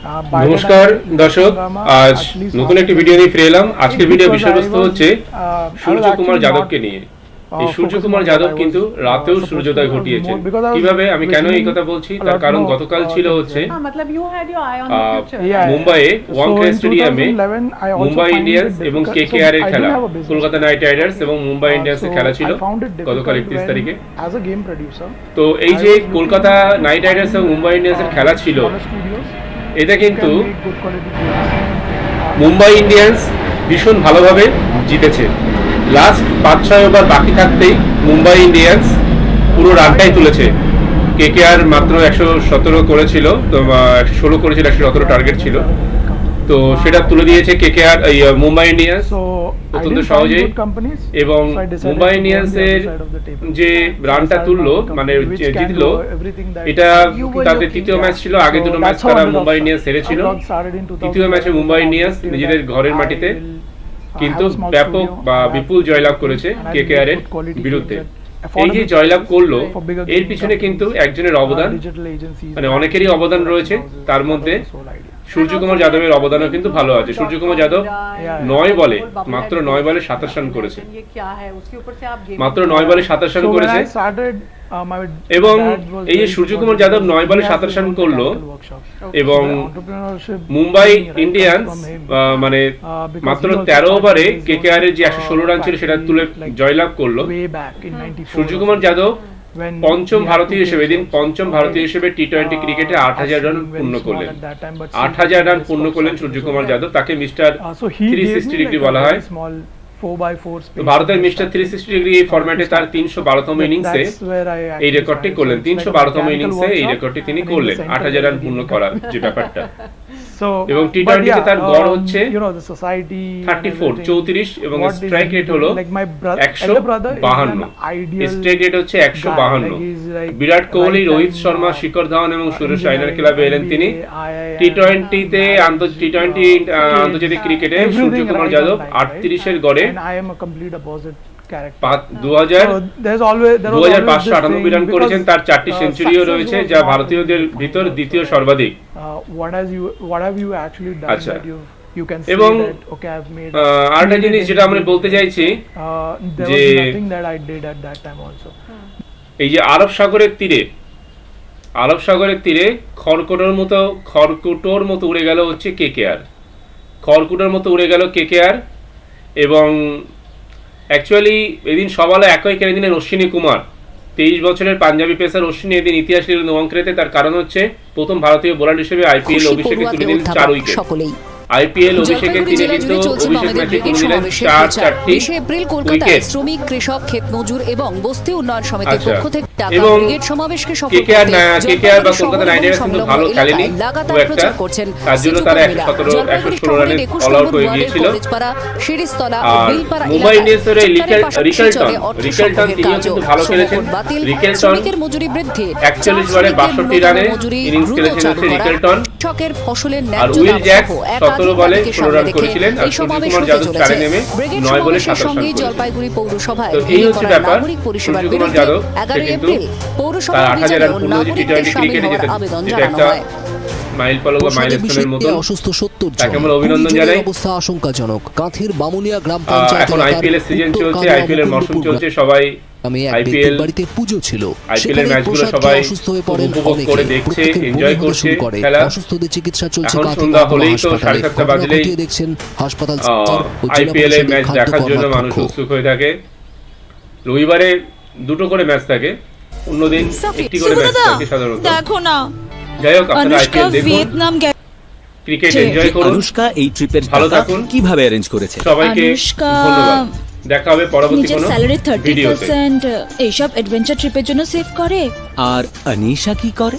নমস্কার দর্শক, আজ নতুন একটি ভিডিও নিয়ে ফিরে এলাম। আজকের ভিডিও বিষয়বস্তু হচ্ছে সূর্যকুমার যাদবকে নিয়ে। এই সূর্যকুমার যাদব কিন্তু রাতেও সূর্যোদয় ঘটিয়েছেন। কিভাবে, আমি কেন এই কথা বলছি তার কারণ গতকাল ছিল হচ্ছে মুম্বাইয়ে ওয়াংখেড়ে স্টেডিয়ামে মুম্বাই ইন্ডিয়ান্স এবং কেকেআর এর খেলা, কলকাতা নাইট রাইডার্স এবং মুম্বাই ইন্ডিয়ান্স এর খেলা ছিল গতকাল 31 তারিখে। তো এই যে কলকাতা নাইট রাইডার্স এবং মুম্বাই ইন্ডিয়ান্স এর খেলা ছিল, এটা কিন্তু মুম্বাই ইন্ডিয়ান্স ভীষণ ভালোভাবে জিতেছে। লাস্ট 5-6 ওভার বাকি থাকতেই মুম্বাই ইন্ডিয়ান্স পুরো রানটাই তুলেছে। কেকেআর মাত্র 117 করেছিল, তো 116 করেছিল, 117 টার্গেট ছিল, তো সেটা তুলে দিয়েছে কেকেআর মুম্বাই ইন্ডিয়ান্স অত্যন্ত সহজেই। এবং মুম্বাই ইন্ডিয়ান্সের যে রানটা তুললো, মানে জিতলো, এটা তাদের তৃতীয় ম্যাচ ছিল। আগে দুটো ম্যাচ তারা মুম্বাই ইন্ডিয়ান্স হেরেছিল। তৃতীয় ম্যাচে মুম্বাই ইন্ডিয়ান্স নিজেদের ঘরের মাটিতে কিন্তু ব্যাপক বা বিপুল জয়লাভ করেছে কেকেআর এর বিরুদ্ধে। এই যে জয়লাভ করলো, এর পিছনে কিন্তু একজনের অবদান, মানে অনেকেরই অবদান রয়েছে। তার মধ্যে সূর্যকুমার যাদবের অবদানও কিন্তু ভালো আছে। সূর্যকুমার যাদব 9 বলে মাত্র 9 বলে 27 রান করেছে, মাত্র 9 বলে 27 রান করেছে। এবং এই যে সূর্যকুমার যাদব 9 বলে 27 রান করলো এবং মুম্বাই ইন্ডিয়ান্স মানে মাত্র 13 ওভারে কেকেআর এর যে 116 রান ছিল সেটা তুলে জয়লাভ করলো। সূর্যকুমার যাদব পঞ্চম ভারতীয় হিসেবে, এদিন পঞ্চম ভারতীয় হিসেবে টি-20 ক্রিকেটে 8000 রান পূর্ণ করলেন। 8000 রান পূর্ণ করলেন সূর্যকুমার যাদব। তাকে মিস্টার 360 ডিগ্রি বলা হয়। তো ভারতের মিস্টার 360 ডিগ্রি এই ফরম্যাটে তার 312তম ইনিংসে এই রেকর্ডটি করলেন। 312তম ইনিংসে এই রেকর্ডটি তিনি করলেন, 8000 রান পূর্ণ করার যে ব্যাপারটা। এবং টি-20 তে তার গড় হচ্ছে 34 এবং স্ট্রাইক রেট হলো 152। স্ট্রাইক রেট হচ্ছে 152। বিরাট কোহলি, রোহিত শর্মা, শিখর ধাওয়ান এবং সুরেশ রায়নার ক্লাবে এলেন তিনি। টি-20 তে টি-20 আন্তর্জাতিক ক্রিকেটে সূর্যকুমার যাদব 38 এর গড়ে 2598 রান করেছেন। তার 4টি সেঞ্চুরিও রয়েছে, যা ভারতীয়দের ভিতর দ্বিতীয় সর্বাধিক। আচ্ছা, এবং আরেকটা জিনিস যেটা আমরা বলতে চাইছি যে এই যে আরব সাগরের তীরে খড়কুটোর মতো উড়ে গেল হচ্ছে কেকেআর। খড়কুটোর মতো উড়ে গেল কেকেআর। এবং অ্যাকচুয়ালি এদিন সবালে একই কেড়ে দিলেন অশ্বিনী কুমার। 23 বছরের পাঞ্জাবি পেসার অশ্বিনী এদিন ইতিহাস লিখলেন ওয়াংখেড়েতে। তার কারণ হচ্ছে প্রথম ভারতীয় বোলার হিসেবে আইপিএল অভিষেকে তুলে দিলেন 4 উইকেট। আইপিএল অভিষেকে তিনি কিন্তু অভিষেক ম্যাচে তুলে দিলেন 4টি উইকেট। শ্রমিক, কৃষক, ক্ষেত মজুর এবং বস্তি উন্নয়ন সমিতির পক্ষ থেকে টাকা ব্রিগেড সমাবেশকে সফল করতে কেকেআর বা কলকাতা নাইট রাইডার্স কিন্তু ভালো খেলেনি খুব একটা। তার জন্য তারা 116 রানে অল আউট হয়ে গিয়েছিল। মুম্বাই ইন্ডিয়ান্সের রিকেলটন তিনিও কিন্তু ভালো খেলেছেন। রিকেলটন 41 বলে 62 রানে ইনিংস খেলেছেন হচ্ছে রিকেলটন। আর উইল জ্যাক্স 17 বলে 16 রান করেছিলেন। আর সূর্যকুমার যাদব 4 নেমে 9 বলে 27 রান করেছিলেন। জলপাইগুড়ি পৌরসভায় তো এই হচ্ছে ব্যাপার। সূর্যকুমার যাদব কিন্তু তার 8000 রান পূর্ণ হয়েছে টি-20 ক্রিকেটে, যেটা একটা মাইল ফলক বা মাইলস্টোনের মতো। অসুস্থ 70 তাকে আমরা অভিনন্দন জানাই। অবস্থা আশঙ্কাজনক। কাঁথির বামুনিয়া গ্রাম পঞ্চায়েত এখন আইপিএল এর সিজন চলছে, আইপিএল এর মরশুম চলছে। সবাই আইপিএল বাড়িতে পুজো ছিল, আইপিএল এর ম্যাচগুলো সবাই উপভোগ করে দেখছে, এনজয় করছে খেলা। অসুস্থদের চিকিৎসা চলছে। এখন সন্ধ্যা হলেই তো 7:30 বাজলেই দেখছেন হাসপাতাল আইপিএল এর ম্যাচ দেখার জন্য মানুষ উৎসুক হয়ে থাকে। রবিবারে 2টো করে ম্যাচ থাকে, অন্যদিন একটি করে ম্যাচ থাকে সাধারণত। দেখো না, যাই হোক, আপনারা আইপিএল দেখুন, ক্রিকেট এনজয় করুন। অনুষ্কা এই ট্রিপের ভালো থাকুন। কিভাবে অ্যারেঞ্জ করেছে? সবাইকে ধন্যবাদ। দেখা হবে পরবর্তী কোনো স্যালারি ভিডিওতে। 30% এইসব অ্যাডভেঞ্চার ট্রিপের জন্য সেভ করে। আর অনিশা কি করে?